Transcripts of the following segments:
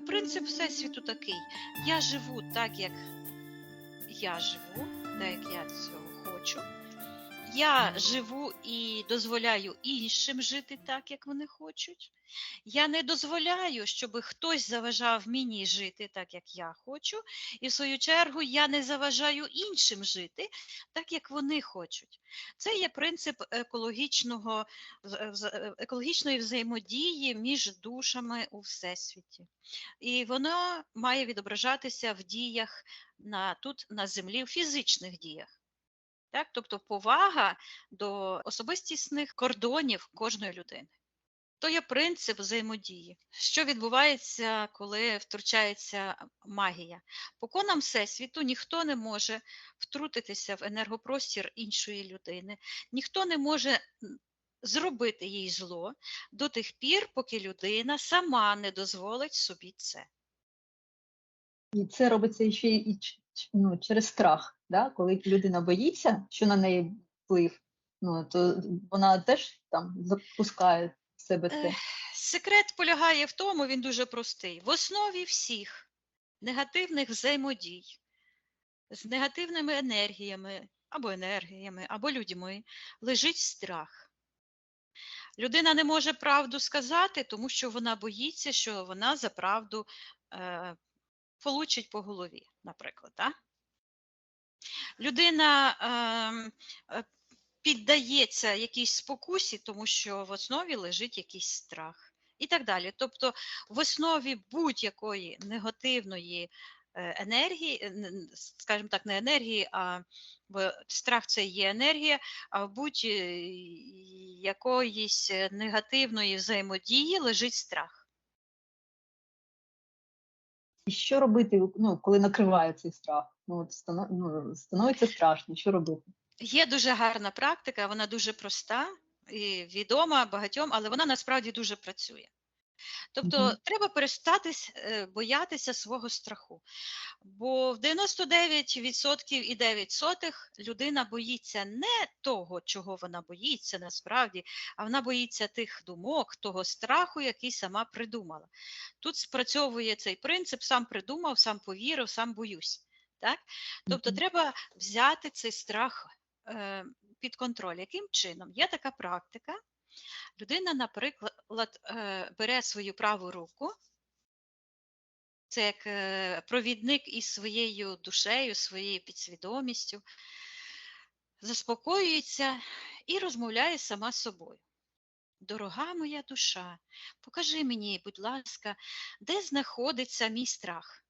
Принцип Всесвіту такий. Я живу так, як я живу, так як я цього хочу. Я живу і дозволяю іншим жити так, як вони хочуть. Я не дозволяю, щоб хтось заважав мені жити так, як я хочу. І в свою чергу я не заважаю іншим жити так, як вони хочуть. Це є принцип екологічної взаємодії між душами у Всесвіті. І воно має відображатися в діях тут на землі, в фізичних діях. Так? Тобто повага до особистісних кордонів кожної людини. То є принцип взаємодії. Що відбувається, коли втручається магія? По конам Всесвіту ніхто не може втрутитися в енергопростір іншої людини, ніхто не може зробити їй зло до тих пір, поки людина сама не дозволить собі це. І це робиться ще і через страх, да? Коли людина боїться, що на неї вплив, то вона теж там запускає в себе це. Секрет полягає в тому, він дуже простий. В основі всіх негативних взаємодій з негативними енергіями, або людьми лежить страх. Людина не може правду сказати, тому що вона боїться, що вона за правду получить по голові, наприклад. Так? Людина піддається якійсь спокусі, тому що в основі лежить якийсь страх. І так далі. Тобто в основі будь-якої негативної енергії, скажімо так, не енергії, а страх – це є енергія, а в будь-якоїсь негативної взаємодії лежить страх. І що робити, коли накриває цей страх? Становиться страшно, що робити? Є дуже гарна практика, вона дуже проста і відома багатьом, але вона насправді дуже працює. Тобто треба перестати боятися свого страху. Бо в 99,9% людина боїться не того, чого вона боїться насправді, а вона боїться тих думок, того страху, який сама придумала. Тут спрацьовує цей принцип: сам придумав, сам повірив, сам боюсь. Так? Тобто треба взяти цей страх під контроль. Яким чином? Є така практика. Людина, наприклад, бере свою праву руку, це як провідник із своєю душею, своєю підсвідомістю, заспокоюється і розмовляє сама з собою. Дорога моя душа, покажи мені, будь ласка, де знаходиться мій страх?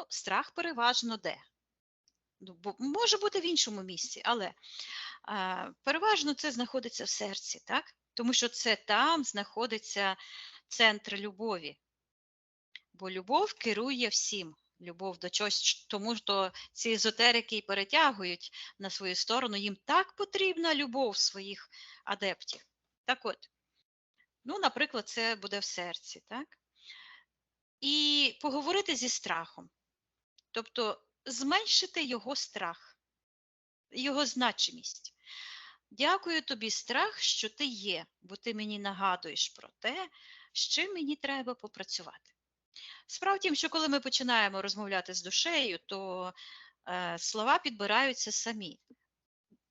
Страх переважно де? Може бути в іншому місці, але переважно це знаходиться в серці, так? Тому що це там знаходиться центр любові. Бо любов керує всім. Любов до чогось, тому що ці езотерики перетягують на свою сторону, їм так потрібна любов своїх адептів. Так от, наприклад, це буде в серці, так? І поговорити зі страхом. Тобто зменшити його страх, його значимість. Дякую тобі, страх, що ти є, бо ти мені нагадуєш про те, з чим мені треба попрацювати. Справа в тім, що коли ми починаємо розмовляти з душею, то слова підбираються самі.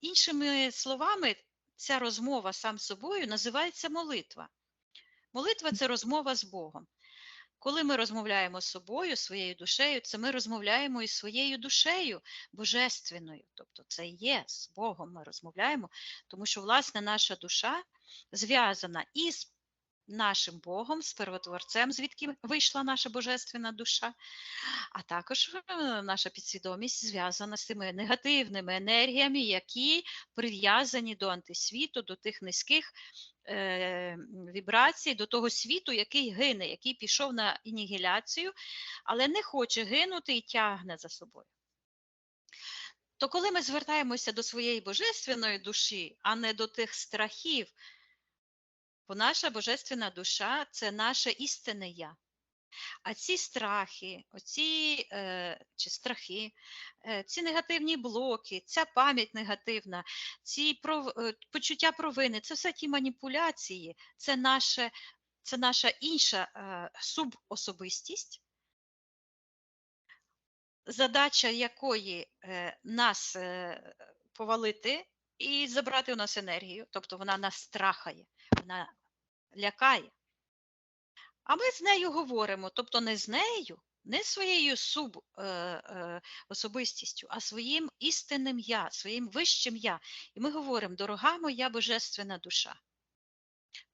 Іншими словами, ця розмова сам з собою називається молитва. Молитва – це розмова з Богом. Коли ми розмовляємо з собою, своєю душею, це ми розмовляємо із своєю душею божественною. Тобто це є з Богом ми розмовляємо, тому що, власне, наша душа зв'язана із нашим Богом, з Первотворцем, звідки вийшла наша божественна душа, а також наша підсвідомість зв'язана з тими негативними енергіями, які прив'язані до антисвіту, до тих низьких вібрацій, до того світу, який гине, який пішов на анігіляцію, але не хоче гинути і тягне за собою. То коли ми звертаємося до своєї божественної душі, а не до тих страхів, бо наша божественна душа – це наше істинне «Я». А ці страхи, ці негативні блоки, ця пам'ять негативна, ці почуття провини – це все ті маніпуляції, це наше це наша інша субособистість, задача якої нас повалити і забрати у нас енергію, тобто вона нас страхає, вона лякає. А ми з нею говоримо, тобто не з нею, не своєю субособистістю, а своїм істинним я, своїм вищим я. І ми говоримо: дорога моя божественна душа,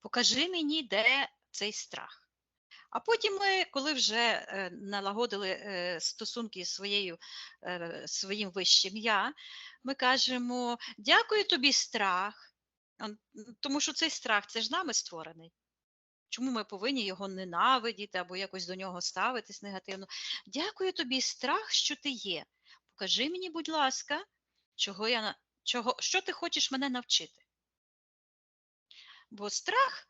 покажи мені, де цей страх. А потім ми, коли вже налагодили стосунки зі своїм вищим я, ми кажемо: дякую тобі, страх, тому що цей страх – це ж нами створений. Чому ми повинні його ненавидіти або якось до нього ставитись негативно? Дякую тобі, страх, що ти є. Покажи мені, будь ласка, що ти хочеш мене навчити. Бо страх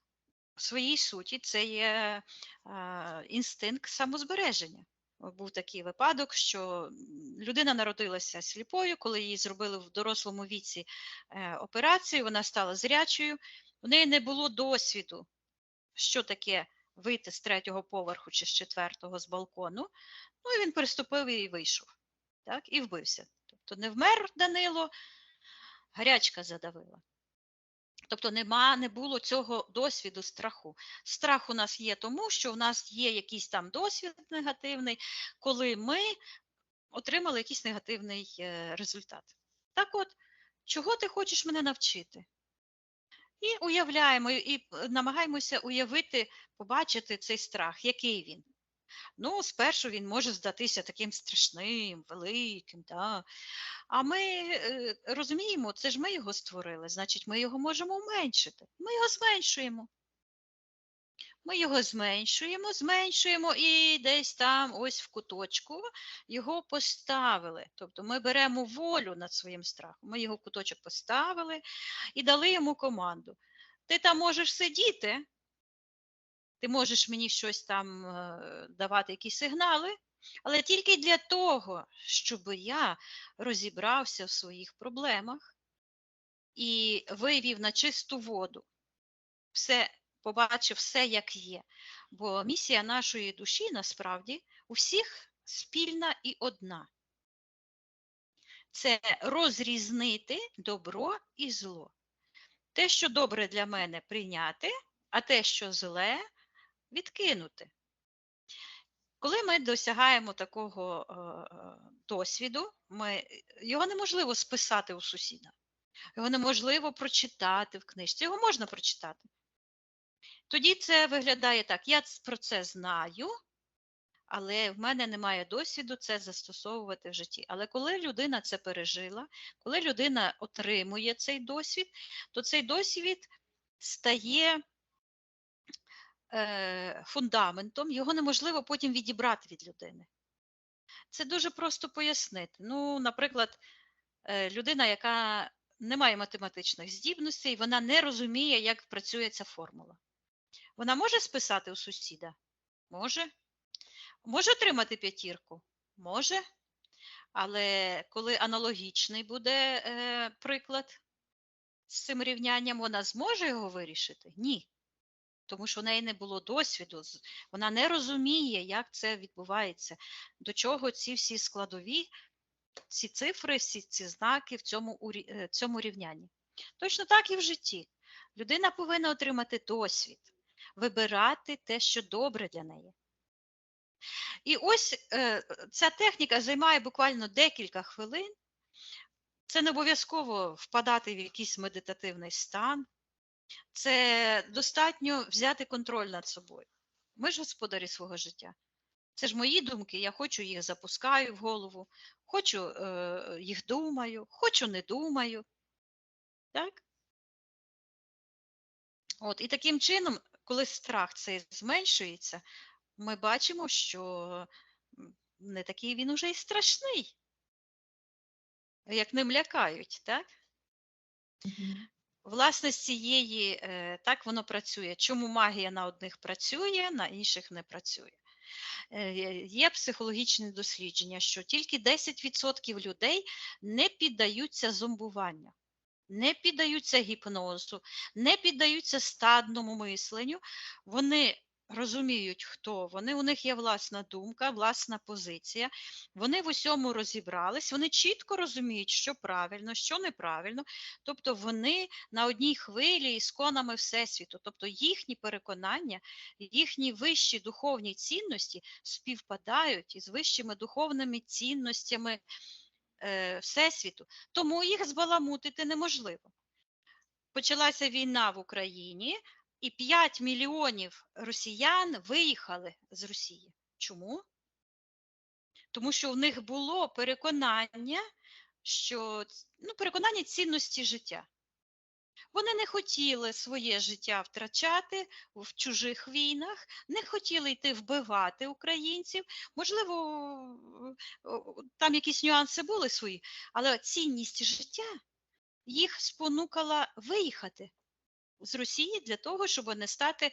в своїй суті це є інстинкт самозбереження. Був такий випадок, що людина народилася сліпою, коли їй зробили в дорослому віці операцію, вона стала зрячою, у неї не було досвіду, що таке вийти з 3-го поверху чи з 4-го з балкону. Ну і він переступив і вийшов, так, і вбився. Тобто не вмер Данило, гарячка задавила. Тобто не було цього досвіду страху. Страх у нас є тому, що в нас є якийсь там досвід негативний, коли ми отримали якийсь негативний результат. Так от, чого ти хочеш мене навчити? І уявляємо, і намагаємося уявити, побачити цей страх, який він. Ну, спершу він може здатися таким страшним, великим, да? А ми розуміємо, це ж ми його створили, значить ми його можемо уменшити. Ми його зменшуємо. Ми його зменшуємо і десь там ось в куточку його поставили. Тобто ми беремо волю над своїм страхом, ми його в куточок поставили і дали йому команду. Ти там можеш сидіти, ти можеш мені щось там давати, якісь сигнали, але тільки для того, щоб я розібрався в своїх проблемах і вивів на чисту воду, побачив все, як є. Бо місія нашої душі, насправді, у всіх спільна і одна. Це розрізнити добро і зло. Те, що добре для мене, прийняти, а те, що зле, відкинути. Коли ми досягаємо такого досвіду, його неможливо списати у сусіда, його неможливо прочитати в книжці, його можна прочитати. Тоді це виглядає так: я про це знаю, але в мене немає досвіду це застосовувати в житті. Але коли людина це пережила, коли людина отримує цей досвід, то цей досвід стає фундаментом, його неможливо потім відібрати від людини. Це дуже просто пояснити. Ну, наприклад, людина, яка не має математичних здібностей, вона не розуміє, як працює ця формула. Вона може списати у сусіда? Може. Може отримати 5? Може. Але коли аналогічний буде приклад з цим рівнянням, вона зможе його вирішити? Ні. Тому що в неї не було досвіду, вона не розуміє, як це відбувається, до чого ці всі складові, ці цифри, ці знаки в цьому рівнянні. Точно так і в житті. Людина повинна отримати досвід, вибирати те, що добре для неї. І ось ця техніка займає буквально декілька хвилин. Це не обов'язково впадати в якийсь медитативний стан. Це достатньо взяти контроль над собою. Ми ж господарі свого життя. Це ж мої думки, я хочу їх запускаю в голову, хочу їх думаю, хочу не думаю. Так? От, і таким чином, коли страх цей зменшується, ми бачимо, що не такий він уже і страшний, як ним лякають, так? Власне, з цієї, так воно працює. Чому магія на одних працює, на інших не працює? Є психологічне дослідження, що тільки 10% людей не піддаються зомбуванню. не піддаються гіпнозу, не піддаються стадному мисленню, вони розуміють, хто вони, у них є власна думка, власна позиція, вони в усьому розібрались, вони чітко розуміють, що правильно, що неправильно, тобто вони на одній хвилі із конами Всесвіту, тобто їхні переконання, їхні вищі духовні цінності співпадають із вищими духовними цінностями Всесвіту, тому їх збаламутити неможливо. Почалася війна в Україні, і 5 мільйонів росіян виїхали з Росії. Чому? Тому що в них було переконання, переконання цінності життя. Вони не хотіли своє життя втрачати в чужих війнах, не хотіли йти вбивати українців. Можливо, там якісь нюанси були свої, але цінність життя їх спонукала виїхати з Росії для того, щоб не стати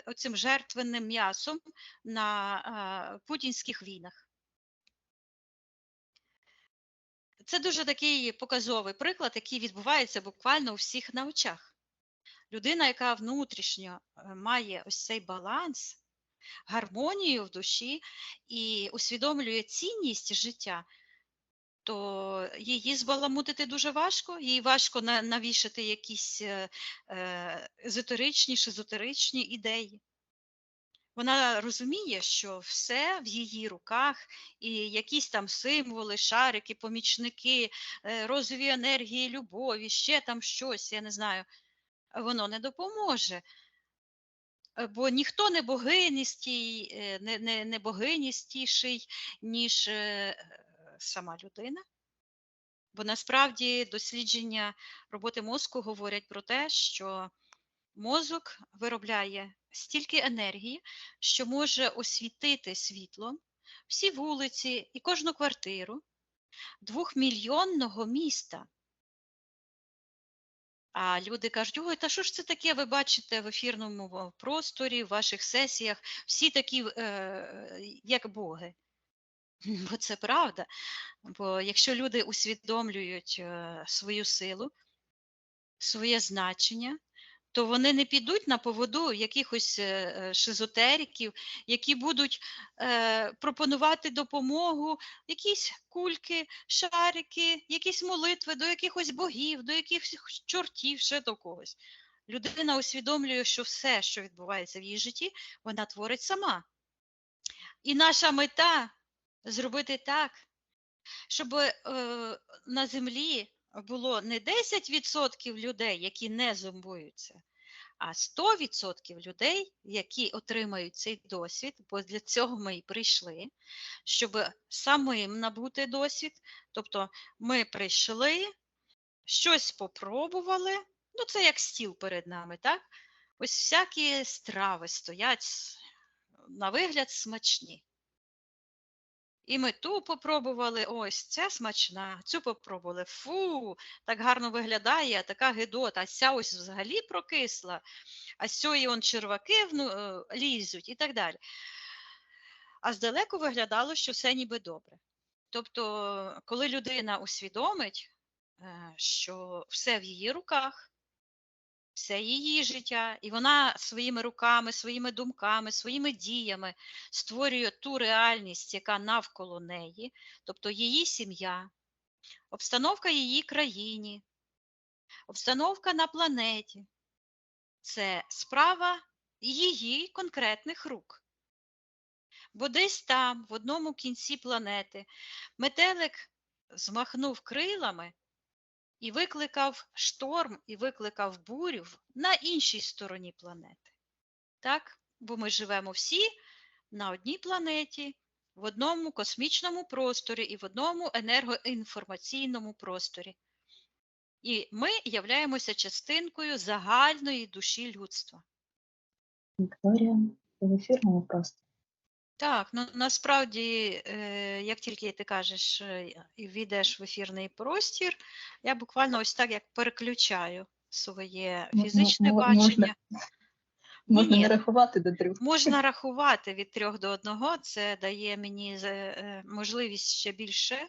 оцим жертвенним м'ясом на путінських війнах. Це дуже такий показовий приклад, який відбувається буквально у всіх на очах. Людина, яка внутрішньо має ось цей баланс, гармонію в душі і усвідомлює цінність життя, то її збаламутити дуже важко, їй важко навішати якісь езотеричні, шизотеричні ідеї. Вона розуміє, що все в її руках, і якісь там символи, шарики, помічники, розові енергії, любові, ще там щось, я не знаю, воно не допоможе. Бо ніхто не богиністіший, ніж сама людина. Бо насправді дослідження роботи мозку говорять про те, що мозок виробляє стільки енергії, що може освітити світлом всі вулиці і кожну квартиру 2-мільйонного міста. А люди кажуть: ой, та що ж це таке, ви бачите в ефірному просторі, в ваших сесіях, всі такі, як боги. Бо це правда. Бо якщо люди усвідомлюють свою силу, своє значення, то вони не підуть на поводу якихось шизотериків, які будуть пропонувати допомогу, якісь кульки, шарики, якісь молитви до якихось богів, до якихось чортів, ще до когось. Людина усвідомлює, що все, що відбувається в її житті, вона творить сама. І наша мета – зробити так, щоб на землі було не 10% людей, які не зомбуються, а 100% людей, які отримають цей досвід, бо для цього ми і прийшли, щоб самим набути досвід. Тобто ми прийшли, щось попробували, це як стіл перед нами, так? Ось всякі страви стоять, на вигляд смачні. І ми ту попробували, ось, це смачна, цю попробували, фу, так гарно виглядає, така гидота, а ця ось взагалі прокисла, а з цієї он черваки лізуть і так далі. А здалеку виглядало, що все ніби добре. Тобто, коли людина усвідомить, що все в її руках, все її життя, і вона своїми руками, своїми думками, своїми діями створює ту реальність, яка навколо неї, тобто її сім'я, обстановка її країні, обстановка на планеті. Це справа її конкретних рук. Бо десь там, в одному кінці планети, метелик змахнув крилами і викликав шторм, і викликав бурю на іншій стороні планети. Так? Бо ми живемо всі на одній планеті, в одному космічному просторі і в одному енергоінформаційному просторі. І ми являємося частинкою загальної душі людства. Вікторія, в ефірному просторі. Так, насправді, як тільки ти кажеш і війдеш в ефірний простір, я буквально ось так, як переключаю своє фізичне бачення. Можна не рахувати до 3. Можна рахувати від 3 до 1, це дає мені можливість ще більше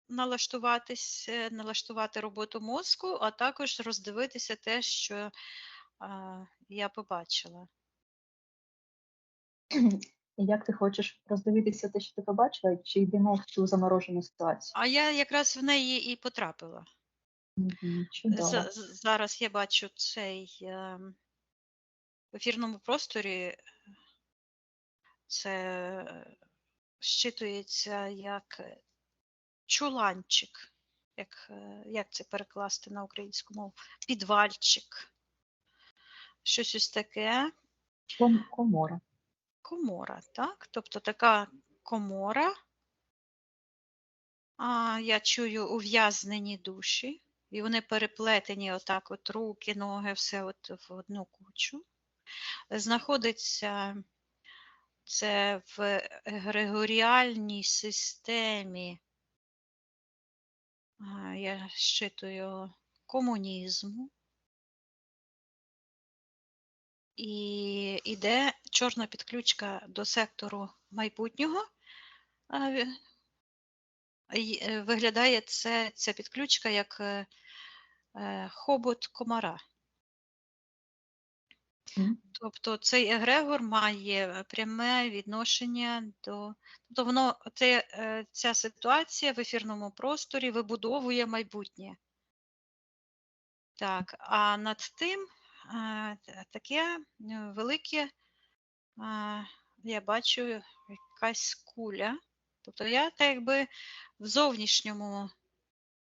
налаштувати роботу мозку, а також роздивитися те, що я побачила. І як ти хочеш роздивитися те, що ти побачила, чи йдемо в цю заморожену ситуацію? А я якраз в неї і потрапила. Чудово. Зараз я бачу цей в ефірному просторі, це щитується як чуланчик. Як це перекласти на українську мову? Підвальчик. Щось ось таке. Комора. Комора, так? Тобто така комора. Я чую ув'язнені душі, і вони переплетені отак от руки, ноги, все от в одну кучу. Знаходиться це в егрегоріальній системі, я щитую, комунізму. І йде чорна підключка до сектору майбутнього. Виглядає ця підключка як хобот комара. Тобто цей егрегор має пряме відношення до. Тобто ця ситуація в ефірному просторі вибудовує майбутнє. Так, а над тим таке велике, я бачу якась куля. Тобто я так якби в зовнішньому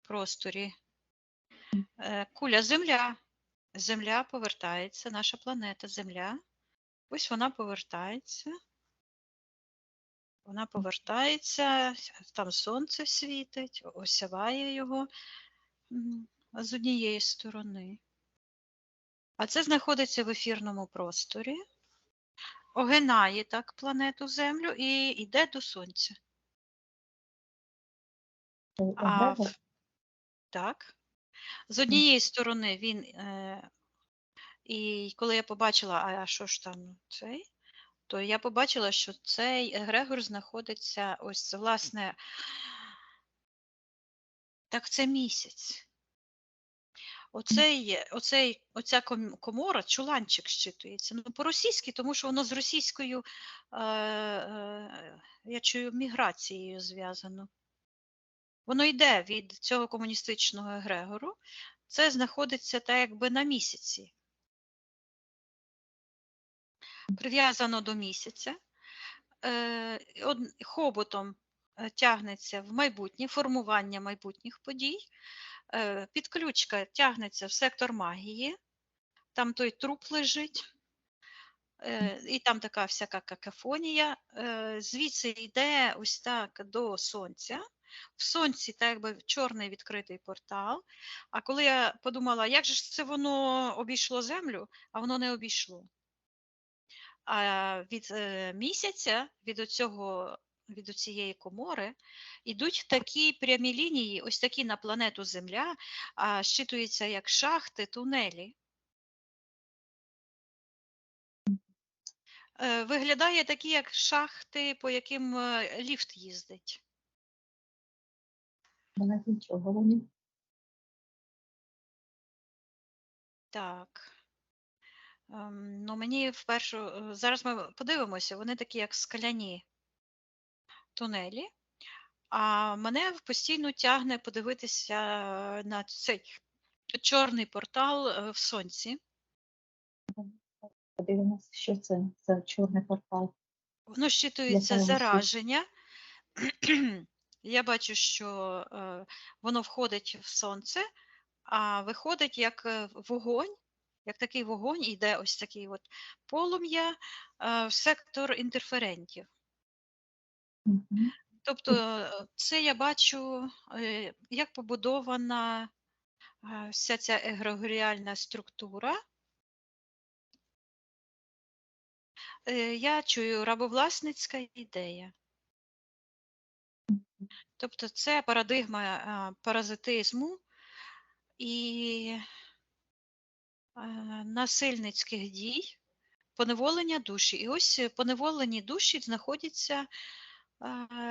просторі. Куля Земля. Земля повертається, наша планета Земля. Ось вона повертається. Вона повертається, там сонце світить, осяває його з однієї сторони. А це знаходиться в ефірному просторі, огинає так планету Землю і йде до Сонця. Так. З однієї сторони він, і коли я побачила, а що ж там цей, то я побачила, що цей егрегор знаходиться, ось, власне, так це місяць. Оця комора, чуланчик щитується. Ну, по-російськи, тому що воно з російською, я чую, міграцією зв'язано. Воно йде від цього комуністичного егрегору. Це знаходиться так якби на місяці. Прив'язано до місяця. Хоботом тягнеться в майбутнє, формування майбутніх подій. Підключка тягнеться в сектор магії, там той труп лежить, і там така всяка какафонія. Звідси йде ось так до Сонця. В Сонці так якби чорний відкритий портал. А коли я подумала, як же ж це воно обійшло Землю, а воно не обійшло. А від місяця, від цієї комори, йдуть такі прямі лінії, ось такі на планету Земля, щитуються як шахти, тунелі. Виглядає такі, як шахти, по яким ліфт їздить. Нічого вони. Так. Ну, мені зараз ми подивимося, вони такі, як скляні тунелі. А мене постійно тягне подивитися на цей чорний портал в Сонці. Подивимося, що це за чорний портал. Воно щитується зараження. Я бачу, що воно входить в Сонце, а виходить як вогонь, як такий вогонь, йде ось такий от полум'я в сектор інтерферентів. Тобто це я бачу, як побудована вся ця егрегоріальна структура. Я чую рабовласницька ідея. Тобто це парадигма паразитизму і насильницьких дій, поневолення душі. І ось поневолені душі знаходяться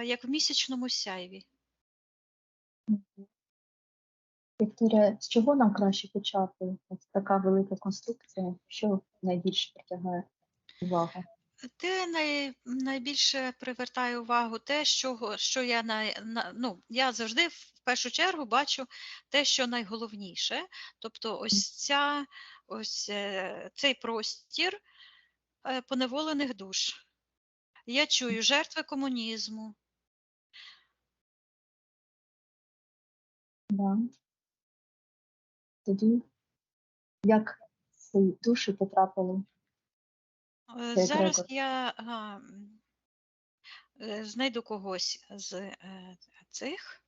як в місячному сяйві. Мгм. Вікторія, з чого нам краще почати? Ось така велика конструкція, що найбільше притягає увагу? Те найбільше привертає увагу те, що я ну, я завжди в першу чергу бачу те, що найголовніше. Тобто цей простір поневолених душ. Я чую жертви комунізму. Да. Тоді як ці душі потрапили в цей Зараз егрегор? я знайду когось з цих.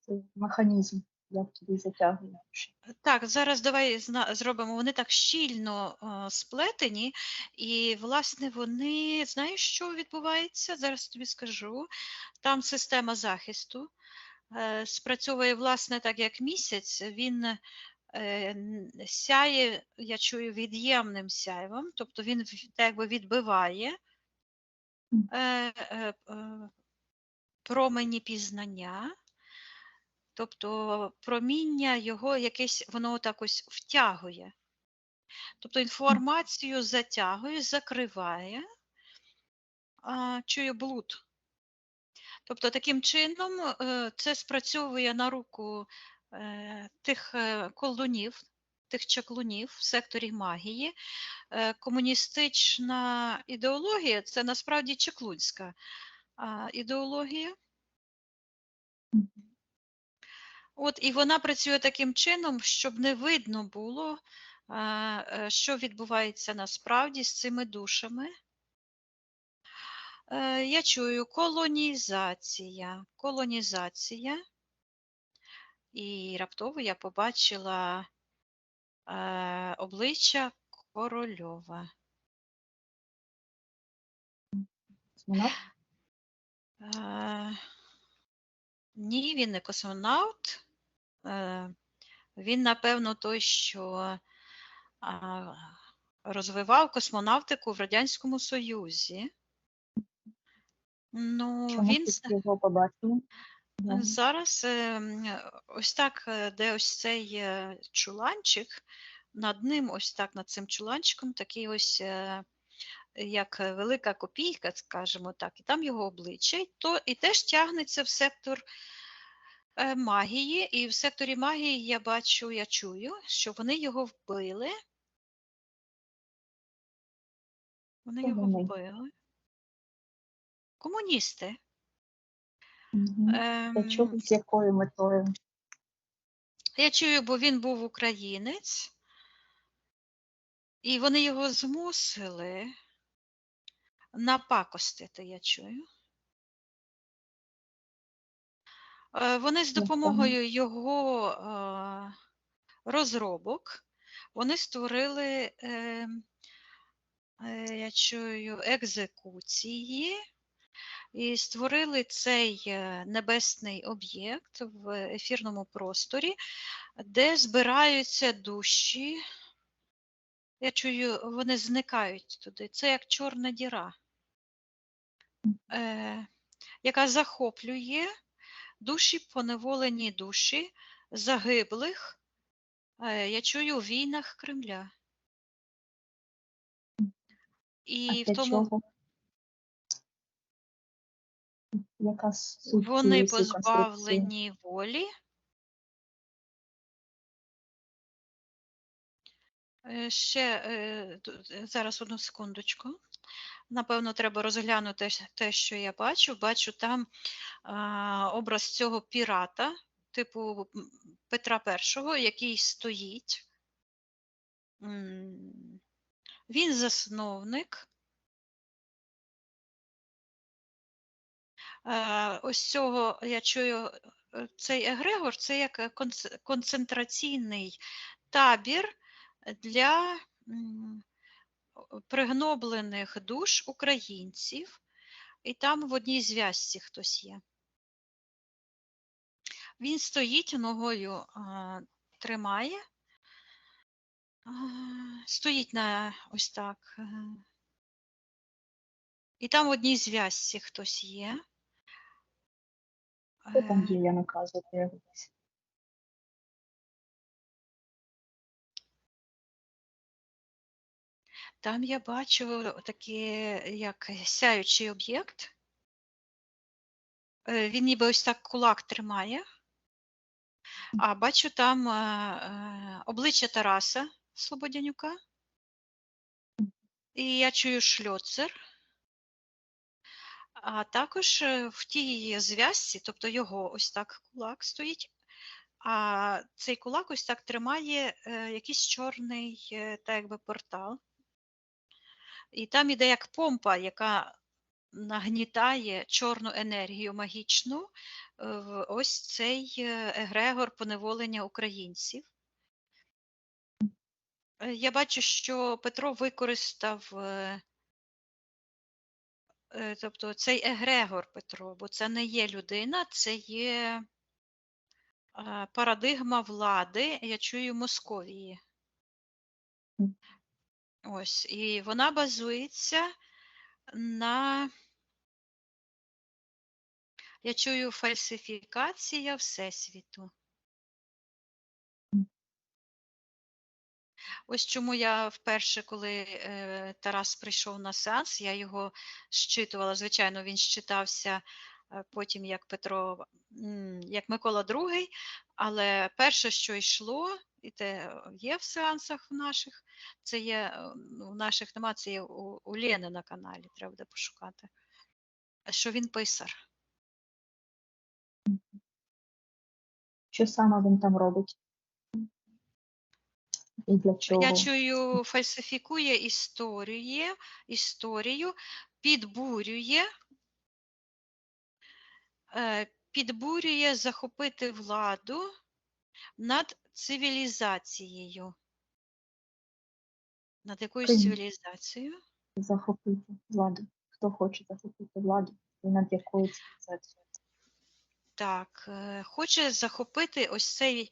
Цей механізм, як туди затягує душі? Так, зараз давай зробимо. Вони так щільно сплетені, і, власне, вони, знаєш, що відбувається? Зараз тобі скажу. Там система захисту спрацьовує, власне, так як місяць, він сяє, я чую, від'ємним сяйвом, тобто він так якби відбиває Мгм. промені пізнання. Тобто проміння його якесь, воно так ось втягує. Тобто інформацію затягує, закриває, чую блуд. Тобто таким чином це спрацьовує на руку тих колдунів, тих чаклунів в секторі магії. Комуністична ідеологія це насправді чаклунська ідеологія. Мгм. От, і вона працює таким чином, щоб не видно було, що відбувається насправді з цими душами. Я чую колонізація, і раптово я побачила обличчя Корольова. Космонавт? Е, Ні, він не космонавт. Він, напевно, той, що розвивав космонавтику в Радянському Союзі. Ну, Чому він ти його побачила? Да. зараз ось так, де ось цей чуланчик, над ним, ось так, над цим чуланчиком, такий ось, як велика копійка, скажімо так, і там його обличчя, і теж тягнеться в сектор магії, і в секторі магії я чую, що вони його вбили. Вони Хто його вони? вбили. Комуністи. Мгм. Для Ем, чого, з якою метою? я чую, бо він був українець, і вони його змусили напакостити, я чую. Вони з Як саме? допомогою його розробок, вони створили, я чую, екзекуції і створили цей небесний об'єкт в ефірному просторі, де збираються душі. Я чую, вони зникають туди. Це як чорна діра, яка захоплює душі, поневолені душі загиблих, я чую, у війнах Кремля. А І в для тому чого? Яка суть вони цієї конструкції? позбавлені волі. Зараз одну секундочку. Напевно, треба розглянути те, що я бачу. Бачу там образ цього пірата, типу Петра І, який стоїть. Він засновник. Ось цього я чую, цей егрегор це як концентраційний табір для пригноблених душ українців, і там в одній зв'язці хтось є. Він стоїть, ногою тримає, стоїть на ось так. І там в одній зв'язці хтось є. Що там Е, є, я наказую дивитися. Там я бачу такий, як сяючий об'єкт. Він ніби ось так кулак тримає, а бачу там обличчя Тараса Слободянюка, і я чую шльоцер, а також в тій зв'язці, тобто його ось так кулак стоїть, а цей кулак ось так тримає якийсь чорний так якби портал. І там іде як помпа, яка нагнітає чорну енергію магічну в ось цей егрегор поневолення українців. Я бачу, що Петро використав, тобто цей егрегор Петро, бо це не є людина, це є парадигма влади, я чую, Московії. М. Ось, і вона базується на, я чую, фальсифікація Всесвіту. Ось чому я вперше, коли Тарас прийшов на сеанс, я його щитувала. Звичайно, він щитався потім як Петро, як Микола II, але перше, що йшло, і те є в сеансах в наших, це є, в наших нема, це є у Лєни на каналі, треба буде пошукати, що він писар. Що саме він там робить? І для Я чого? чую, фальсифікує історію, підбурює, підбурює захопити владу над цивілізацією. Над якоюсь Ким цивілізацією. захопити владу? Хто хоче захопити владу? І над якою цивілізацією? Так, хоче захопити ось цей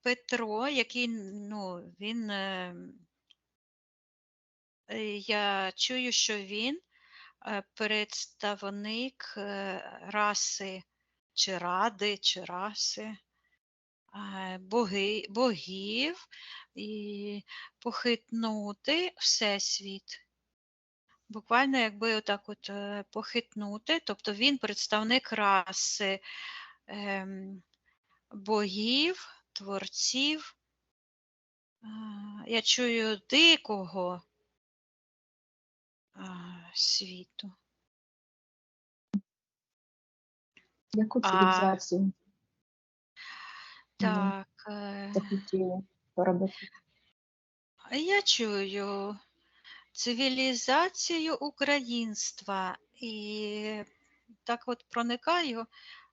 Петро, який, ну, він, я чую, що він представник раси, чи ради, чи раси, богів і похитнути всесвіт. Буквально якби отак от похитнути, тобто він представник раси богів, творців. Я чую дикого світу. Яку А цивілізацію вони так, захотіли поробити? я чую цивілізацію українства і так от проникаю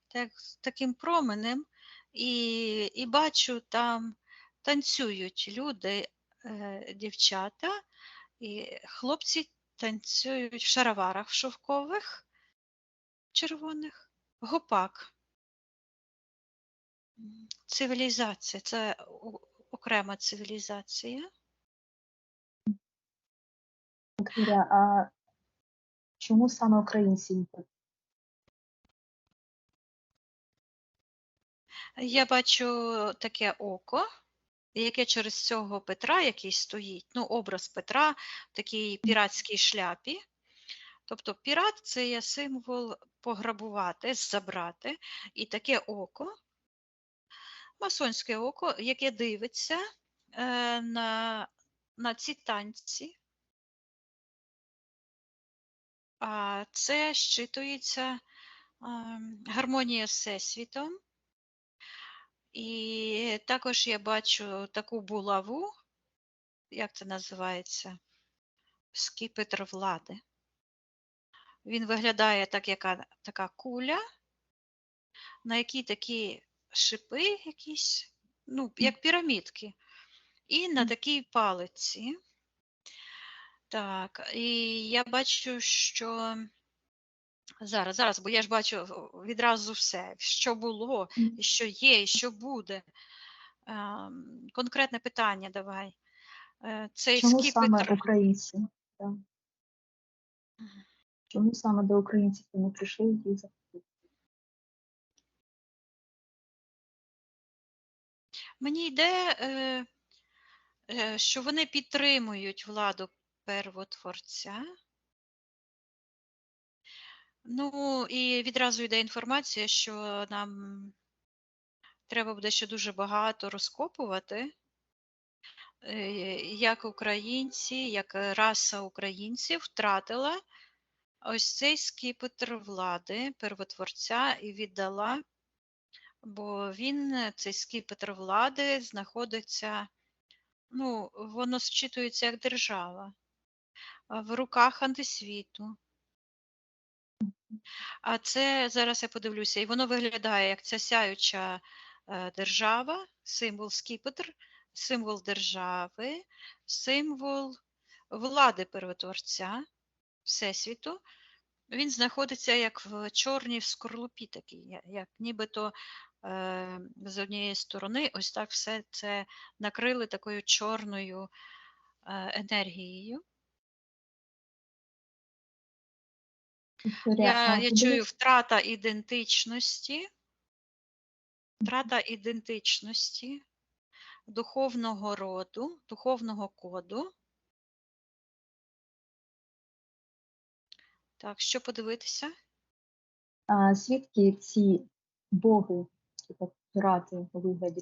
так, таким променем і бачу, там танцюють люди, дівчата, і хлопці танцюють в шароварах шовкових, червоних, гопак. Цивілізація, це окрема цивілізація. Іря, а чому саме українці йдуть? Я бачу таке око, яке через цього Петра, який стоїть, ну, образ Петра в такій піратській шляпі. Тобто пірат це є символ пограбувати, забрати, і таке око, масонське око, яке дивиться на ці танці, а це щитується гармонія з Всесвітом. І також я бачу таку булаву, як це називається, скіпетр влади. Він виглядає так, яка така куля, на якій такі шипи якісь, ну, як пірамідки, і на такій палиці. Так, і я бачу, що зараз, бо я ж бачу відразу все, що було, і що є, і що буде. Конкретне питання давай. Цей Чому саме скіпетр. українці? Так. Чому саме до українців вони прийшли і захопили? Мені йде, що вони підтримують владу первотворця. Ну, і відразу йде інформація, що нам треба буде ще дуже багато розкопувати, як українці, як раса українців втратила ось цей скипетр влади первотворця і віддала, бо він, цей скипетр влади, знаходиться, ну, воно зчитується як держава, в руках антисвіту. А це зараз я подивлюся, і воно виглядає як ця сяюча держава, символ скіпетр, символ держави, символ влади первотворця Всесвіту. Він знаходиться як в чорній скорлупі такій, як нібито з однієї сторони ось так все це накрили такою чорною енергією. Вікторія, а Я чую подивись, втрата ідентичності, духовного роду, духовного коду. Так, що подивитися? звідки ці боги, типу пірати у вигляді